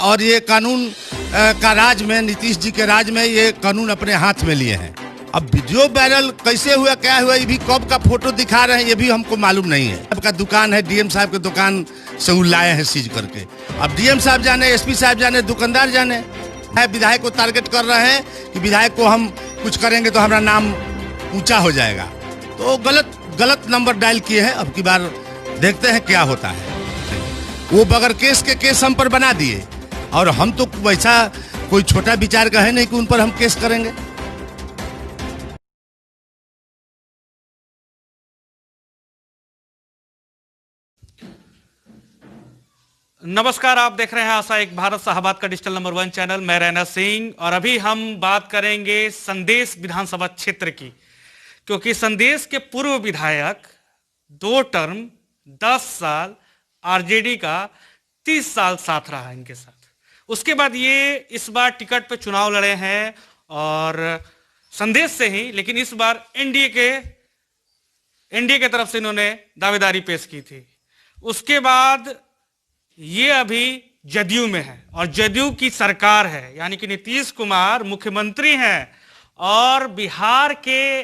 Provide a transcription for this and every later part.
और ये कानून का राज में, नीतीश जी के राज में ये कानून अपने हाथ में लिए हैं। अब वीडियो वायरल कैसे हुआ, क्या हुआ, ये भी कब का फोटो दिखा रहे हैं ये भी हमको मालूम नहीं है। आपका दुकान है, डीएम साहब के दुकान से वो लाए हैं सीज करके। अब डीएम साहब जाने, एसपी साहब जाने, दुकानदार जाने। विधायक को टारगेट कर रहे हैं कि विधायक को हम कुछ करेंगे तो हमारा नाम ऊंचा हो जाएगा। तो गलत नंबर डायल किए हैं। अब की बार देखते हैं क्या होता है। वो बगैर केस के केस हम पर बना दिए और हम तो वैसा कोई छोटा विचार का है नहीं कि उन पर हम केस करेंगे। नमस्कार, आप देख रहे हैं आशा एक भारत शाहबाद का डिजिटल नंबर 1 चैनल। मैं रैना सिंह और अभी हम बात करेंगे संदेश विधानसभा क्षेत्र की, क्योंकि संदेश के पूर्व विधायक 2 टर्म 10 साल आरजेडी का 30 साल साथ रहा इनके साथ। उसके बाद ये इस बार टिकट पे चुनाव लड़े हैं और संदेश से ही, लेकिन इस बार एनडीए के तरफ से इन्होंने दावेदारी पेश की थी। उसके बाद ये अभी जदयू में है और जदयू की सरकार है, यानी कि नीतीश कुमार मुख्यमंत्री हैं। और बिहार के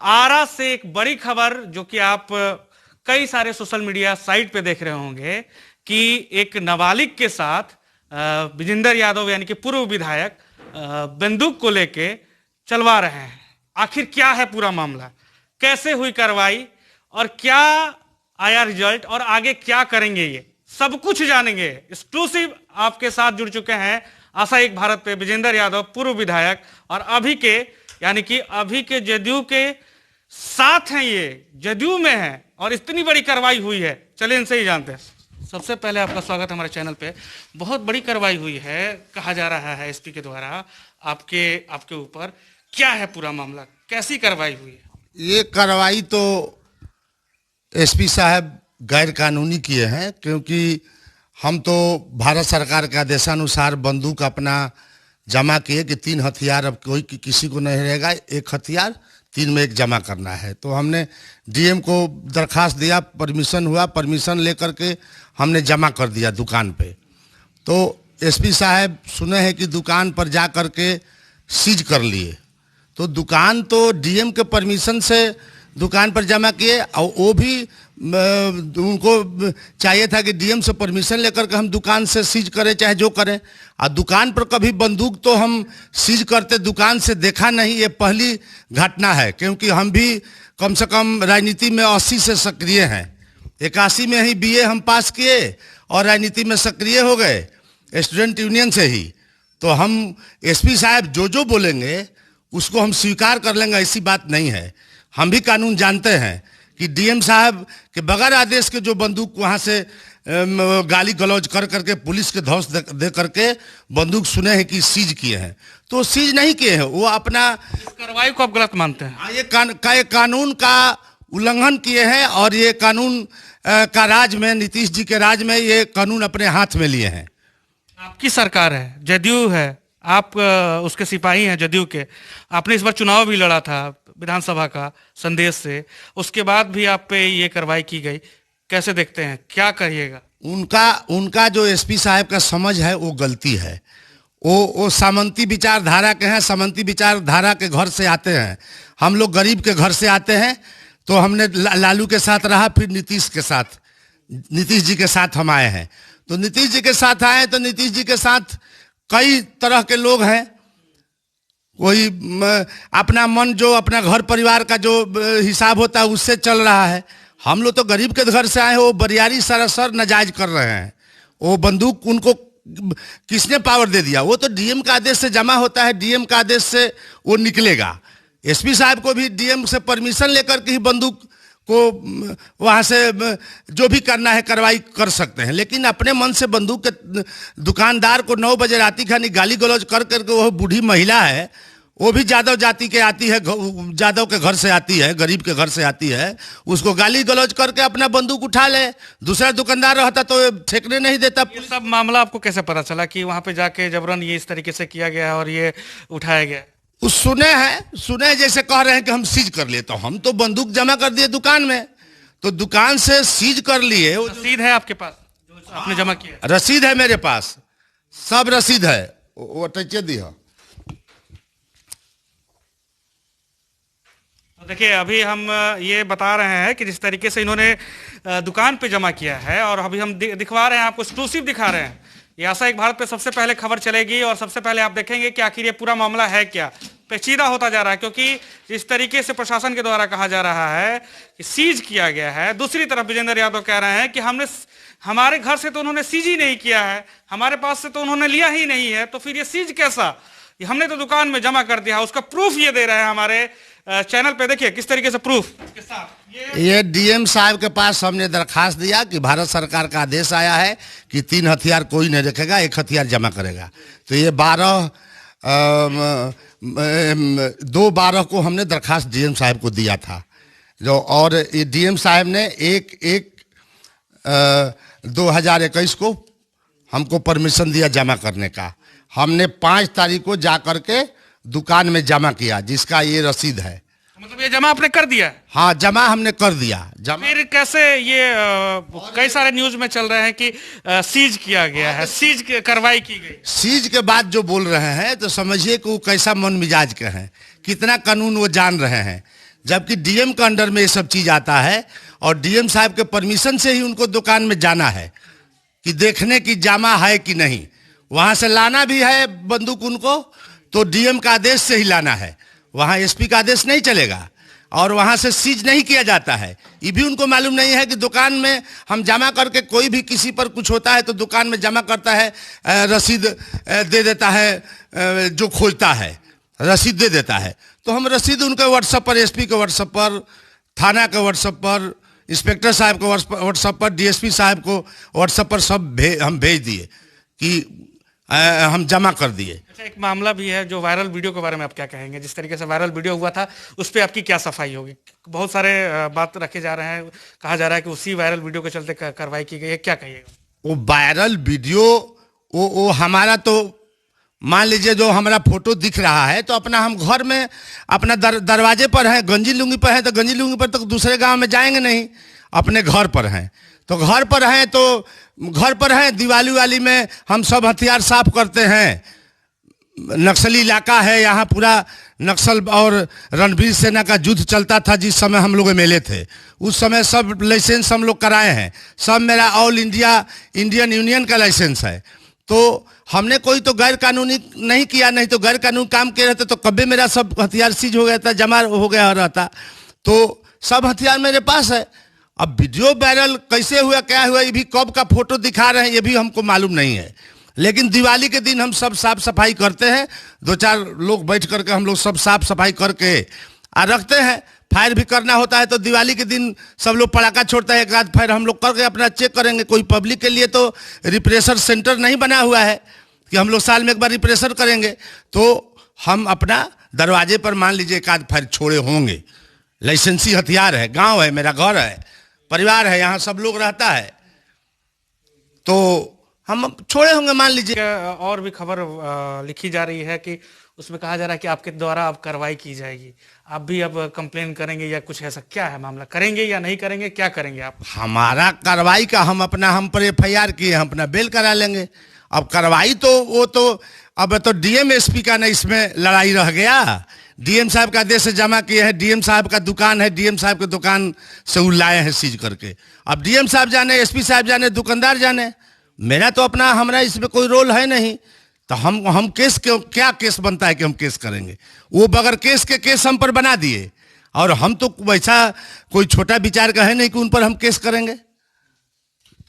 आरा से एक बड़ी खबर जो कि आप कई सारे सोशल मीडिया साइट पे देख रहे होंगे कि एक नाबालिग के साथ विजेंद्र यादव यानी कि पूर्व विधायक बंदूक को लेके चलवा रहे हैं। आखिर क्या है पूरा मामला, कैसे हुई कार्रवाई और क्या आया रिजल्ट और आगे क्या करेंगे, ये सब कुछ जानेंगे। एक्सक्लूसिव आपके साथ जुड़ चुके हैं आशा एक भारत पे विजेंद्र यादव, पूर्व विधायक और अभी के जदयू के साथ हैं, ये जदयू में है और इतनी बड़ी कार्रवाई हुई है। चलिए इनसे ही जानते हैं। सबसे पहले आपका स्वागत हमारे चैनल पे। बहुत बड़ी कार्रवाई हुई है, कहा जा रहा है एसपी के द्वारा आपके ऊपर। क्या है पूरा मामला, कैसी कार्रवाई हुई है? ये कार्रवाई तो एसपी साहब गैर कानूनी किए हैं, क्योंकि हम तो भारत सरकार के आदेशानुसार बंदूक अपना जमा किए कि 3 हथियार अब कोई किसी को नहीं रहेगा, 1 हथियार 3 में 1 जमा करना है। तो हमने डीएम को दरखास्त दिया, परमिशन हुआ, परमिशन लेकर के हमने जमा कर दिया दुकान पे। तो एसपी साहब सुने हैं कि दुकान पर जा कर के सीज कर लिए। तो दुकान तो डीएम के परमिशन से दुकान पर जमा किए और वो भी उनको चाहिए था कि डीएम से परमिशन लेकर के हम दुकान से सीज करें, चाहे जो करें। और दुकान पर कभी बंदूक तो हम सीज करते दुकान से देखा नहीं, ये पहली घटना है। क्योंकि हम भी कम से कम राजनीति में 80 से सक्रिय हैं। 81 में ही बीए हम पास किए और राजनीति में सक्रिय हो गए स्टूडेंट यूनियन से ही। तो हम एसपी साहब जो बोलेंगे उसको हम स्वीकार कर लेंगे, ऐसी बात नहीं है। हम भी कानून जानते हैं कि डीएम साहब के बगैर आदेश के जो बंदूक वहाँ से गाली गलौज कर करके पुलिस के धौस दे करके बंदूक सुने हैं कि सीज किए हैं, तो सीज नहीं किए हैं। वो अपना कार्रवाई को आप गलत मानते हैं? ये कानून का उल्लंघन किए हैं और ये कानून का राज में, नीतीश जी के राज में ये कानून अपने हाथ में लिए हैं। आपकी सरकार है, जदयू है, आप उसके सिपाही हैं जदयू के। आपने इस बार चुनाव भी लड़ा था विधानसभा का संदेश से, उसके बाद भी आप पे ये कार्रवाई की गई। कैसे देखते हैं, क्या कहिएगा? उनका जो एसपी साहब का समझ है वो गलती है। वो सामंती विचारधारा के हैं, सामंती विचारधारा के घर से आते हैं। हम लोग गरीब के घर से आते हैं। तो हमने लालू के साथ रहा, फिर नीतीश जी के साथ हम आए हैं। तो नीतीश जी के साथ आए तो नीतीश जी के साथ कई तरह के लोग हैं। कोई अपना मन, जो अपना घर परिवार का जो हिसाब होता है उससे चल रहा है। हम लोग तो गरीब के घर से आए हैं। वो बरियारी सरासर नाजायज कर रहे हैं। वो बंदूक उनको किसने पावर दे दिया? वो तो डीएम का आदेश से जमा होता है, डीएम का आदेश से वो निकलेगा। एसपी साहब को भी डीएम से परमिशन लेकर के ही बंदूक को वहाँ से जो भी करना है कार्रवाई कर सकते हैं। लेकिन अपने मन से बंदूक के दुकानदार को 9 बजे राती खानी गाली गलौज कर करके, वो बूढ़ी महिला है, वो भी यादव जाति के आती है, यादव के घर से आती है, गरीब के घर से आती है, उसको गाली गलौज करके अपना बंदूक उठा ले। दूसरा दुकानदार रहता तो ठेकने नहीं देता। ये सब मामला आपको कैसे पता चला कि वहाँ पे जाके जबरन ये इस तरीके से किया गया और ये उठाया गया? सुने जैसे कह रहे हैं कि हम सीज कर लिए, तो हम तो बंदूक जमा कर दिए दुकान में, तो दुकान से सीज कर लिए। रसीद है आपके पास जो आपने जमा किया? रसीद है मेरे पास। सब रसीद है, वो टचे दी है। तो देखिए अभी हम ये बता रहे हैं कि जिस तरीके से इन्होंने दुकान पे जमा किया है, और अभी हम दिखवा रहे हैं आपको, एक्सक्लूसिव दिखा रहे हैं। ये आशा एक भारत पे सबसे पहले खबर चलेगी और सबसे पहले आप देखेंगे कि आखिर ये पूरा मामला है क्या। पेचीदा होता जा रहा है क्योंकि जिस तरीके से प्रशासन के द्वारा कहा जा रहा है कि सीज किया गया है, दूसरी तरफ विजेंद्र यादव कह रहे हैं कि हमारे घर से तो उन्होंने सीज ही नहीं किया है, हमारे पास से तो उन्होंने लिया ही नहीं है, तो फिर ये सीज कैसा, ये हमने तो दुकान में जमा कर दिया। उसका प्रूफ ये दे रहे हैं हमारे चैनल पे, देखिए किस तरीके से प्रूफ के साथ। ये डीएम साहब के पास हमने दरखास्त दिया कि भारत सरकार का आदेश आया है कि 3 हथियार कोई नहीं रखेगा, 1 हथियार जमा करेगा। तो ये 2/12 को हमने दरखास्त डीएम साहब को दिया था, जो और ये डीएम साहब ने 1/1/2021 को हमको परमिशन दिया जमा करने का। हमने 5 तारीख को जा करके दुकान में जमा किया, जिसका ये रसीद है। मतलब ये जमा आपने कर दिया? हाँ, जमा हमने कर दिया। जमा फिर कैसे ये कई सारे न्यूज में चल रहे हैं कि सीज किया गया है, सीज कार्रवाई की गई। सीज के बाद जो बोल रहे हैं तो समझिए कि वो कैसा मन मिजाज के हैं, कितना कानून वो जान रहे हैं, जबकि डीएम के अंडर में ये सब चीज आता है और डीएम साहब के परमिशन से ही उनको दुकान में जाना है कि देखने की जमा है कि नहीं। वहां से लाना भी है बंदूक उनको तो डीएम का आदेश से ही लाना है, वहां एसपी का आदेश नहीं चलेगा, और वहां से सीज नहीं किया जाता है। ये भी उनको मालूम नहीं है कि दुकान में हम जमा करके कोई भी किसी पर कुछ होता है तो दुकान में जमा करता है, रसीद दे देता है, जो खोजता है रसीद दे देता है। तो हम रसीद उनके व्हाट्सएप पर, एसपी के व्हाट्सएप पर, थाना के व्हाट्सएप पर, इंस्पेक्टर साहब को व्हाट्सएप पर, डीएसपी साहब को व्हाट्सएप पर सब हम भेज दिए कि हम जमा कर दिए। अच्छा, एक मामला भी है जो वायरल वीडियो के बारे में आप क्या कहेंगे? जिस तरीके से वायरल वीडियो हुआ था उस पर आपकी क्या सफाई होगी? बहुत सारे बात रखे जा रहे हैं, कहा जा रहा है कि उसी वायरल वीडियो के चलते कार्रवाई की गई है, क्या कहिएगा? वो वायरल वीडियो वो हमारा तो मान लीजिए जो हमारा फोटो दिख रहा है तो अपना हम घर में अपना दरवाजे पर है, गंजी लुंगी पर है तो गंजी लुंगी पर, तो दूसरे गांव में जाएंगे नहीं, अपने घर पर हैं तो घर पर हैं, तो घर पर हैं। दिवाली वाली में हम सब हथियार साफ करते हैं। नक्सली इलाका है यहाँ, पूरा नक्सल और रणवीर सेना का युद्ध चलता था जिस समय हम लोग एमएलए थे, उस समय सब लाइसेंस हम लोग कराए हैं, सब मेरा ऑल इंडियन यूनियन का लाइसेंस है। तो हमने कोई तो गैर कानूनी नहीं किया, नहीं तो गैर कानूनी काम किए रहते तो कभी मेरा सब हथियार सीज हो गया था, जमा हो गया रहता। तो सब हथियार मेरे पास है। अब वीडियो वायरल कैसे हुआ, क्या हुआ, ये भी कब का फोटो दिखा रहे हैं ये भी हमको मालूम नहीं है। लेकिन दिवाली के दिन हम सब साफ सफाई करते हैं, 2-4 लोग बैठ करके हम लोग सब साफ सफाई करके रखते हैं। फायर भी करना होता है तो दिवाली के दिन सब लोग पटाखा छोड़ता है, 1 आध फायर हम लोग करके अपना चेक करेंगे। कोई पब्लिक के लिए तो रिप्रेशर सेंटर नहीं बना हुआ है कि हम लोग साल में 1 बार रिप्रेशर करेंगे, तो हम अपना दरवाजे पर मान लीजिए 1 आध फायर छोड़े होंगे। लाइसेंसी हथियार है, गांव है, मेरा घर है, परिवार है, यहाँ सब लोग रहता है, तो हम छोड़े होंगे मान लीजिए। और भी खबर लिखी जा रही है कि उसमें कहा जा रहा है कि आपके द्वारा अब कार्रवाई की जाएगी, आप भी अब कंप्लेन करेंगे या कुछ ऐसा, क्या है मामला? करेंगे या नहीं करेंगे, क्या करेंगे आप? हमारा कार्रवाई का हम पर एफआईआर किए, हम अपना बेल करा लेंगे। अब कार्रवाई तो वो तो अब तो डीएम एसपी का ना इसमें लड़ाई रह गया। डीएम साहब का आदेश से जमा किए हैं, डीएम साहब का दुकान है, डीएम साहब की दुकान से वो लाए हैं सीज करके। अब डीएम साहब जाने, एसपी साहब जाने, दुकानदार जाने, मेरा तो अपना, हमारा इसमें कोई रोल है नहीं। तो हम केस क्या केस बनता है कि हम केस करेंगे? वो बगैर केस के केस हम पर बना दिए, और हम तो वैसा कोई छोटा विचार का है नहीं कि उन पर हम केस करेंगे।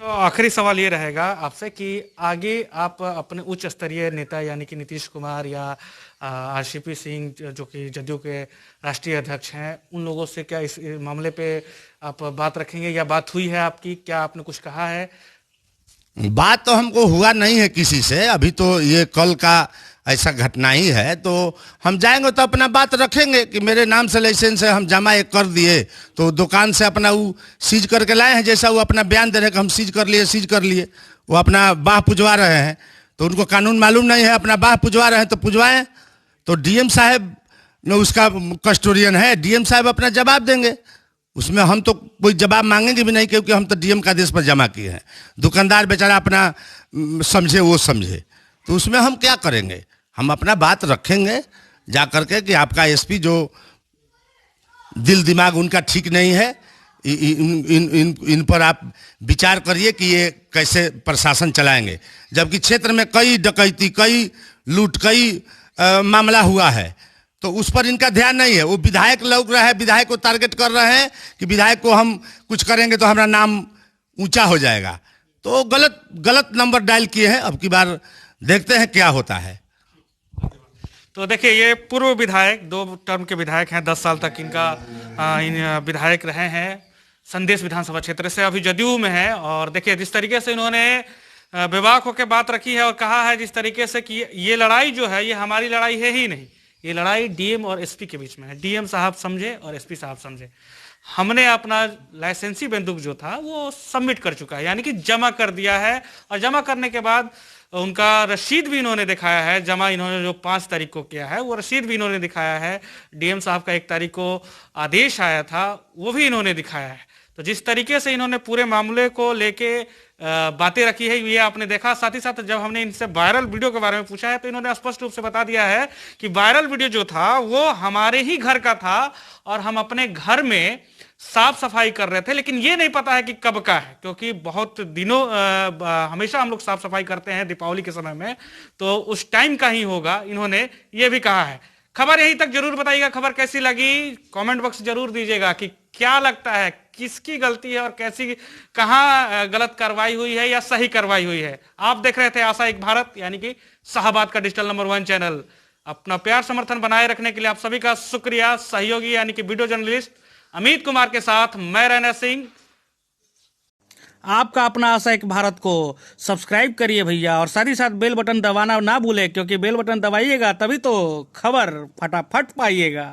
तो आखिरी सवाल ये रहेगा आपसे कि आगे आप अपने उच्च स्तरीय नेता यानी कि नीतीश कुमार या आरसीपी सिंह जो कि जदयू के राष्ट्रीय अध्यक्ष हैं, उन लोगों से क्या इस मामले पे आप बात रखेंगे या बात हुई है आपकी? क्या आपने कुछ कहा है? बात तो हमको हुआ नहीं है किसी से अभी, तो ये कल का ऐसा घटना ही है। तो हम जाएंगे तो अपना बात रखेंगे कि मेरे नाम से लाइसेंस है, हम जमा एक कर दिए, तो दुकान से अपना वो सीज करके लाए हैं। जैसा वो अपना बयान दे रहे हैं कि हम सीज कर लिए, वो अपना बाह पुजवा रहे हैं, तो उनको कानून मालूम नहीं है, अपना बाह पुजवा रहे हैं तो पुजवाएं। तो डीएम साहब ने उसका कस्टोडियन है, डीएम साहब अपना जवाब देंगे, उसमें हम तो कोई जवाब मांगेंगे भी नहीं, क्योंकि हम तो डीएम का आदेश पर जमा किए हैं। दुकानदार बेचारा अपना समझे वो समझे, तो उसमें हम क्या करेंगे? हम अपना बात रखेंगे जा करके कि आपका एसपी जो दिल दिमाग उनका ठीक नहीं है, इन पर आप विचार करिए कि ये कैसे प्रशासन चलाएंगे। जबकि क्षेत्र में कई डकैती, कई लूट, कई मामला हुआ है, तो उस पर इनका ध्यान नहीं है। वो विधायक लौक रहा है, विधायक को टारगेट कर रहे हैं कि विधायक को हम कुछ करेंगे तो हमारा नाम ऊंचा हो जाएगा। तो गलत नंबर डायल किए हैं। अब की बार देखते हैं क्या होता है। तो देखिए, ये पूर्व विधायक, 2 टर्म के विधायक हैं, 10 साल तक इनका विधायक रहे हैं संदेश विधानसभा क्षेत्र से, अभी जदयू में है। और देखिए जिस तरीके से इन्होंने बेबाक होकर बात रखी है और कहा है जिस तरीके से कि ये लड़ाई जो है ये हमारी लड़ाई है ही नहीं, ये लड़ाई डीएम और एसपी के बीच में है। डीएम साहब समझे और एसपी साहब समझे। हमने अपना लाइसेंसी बंदूक जो था वो सबमिट कर चुका है, यानी कि जमा कर दिया है। और जमा करने के बाद उनका रसीद भी इन्होंने दिखाया है। जमा इन्होंने जो 5 तारीख को किया है वो रसीद भी इन्होंने दिखाया है। डीएम साहब का 1 तारीख को आदेश आया था, वो भी इन्होंने दिखाया है। तो जिस तरीके से इन्होंने पूरे मामले को लेके बातें रखी है ये आपने देखा। साथ ही साथ जब हमने इनसे वायरल वीडियो के बारे में पूछा है तो इन्होंने स्पष्ट रूप से बता दिया है कि वायरल वीडियो जो था वो हमारे ही घर का था और हम अपने घर में साफ सफाई कर रहे थे, लेकिन ये नहीं पता है कि कब का है, क्योंकि बहुत दिनों हमेशा हम लोग साफ सफाई करते हैं दीपावली के समय में, तो उस टाइम का ही होगा, इन्होंने ये भी कहा है। खबर यहीं तक जरूर बताइएगा, खबर कैसी लगी कमेंट बॉक्स जरूर दीजिएगा कि क्या लगता है किसकी गलती है और कैसी कहां गलत कार्रवाई हुई है या सही कार्रवाई हुई है। आप देख रहे थे आशा एक भारत यानी कि शाहबाद का डिजिटल नंबर 1 चैनल। अपना प्यार समर्थन बनाए रखने के लिए आप सभी का शुक्रिया। सहयोगी यानी कि वीडियो जर्नलिस्ट अमित कुमार के साथ मैं रैना सिंह। आपका अपना आशा एक भारत को सब्सक्राइब करिए भैया, और साथ ही साथ बेल बटन दबाना ना भूले, क्योंकि बेल बटन दबाइएगा तभी तो खबर फटाफट पाइएगा।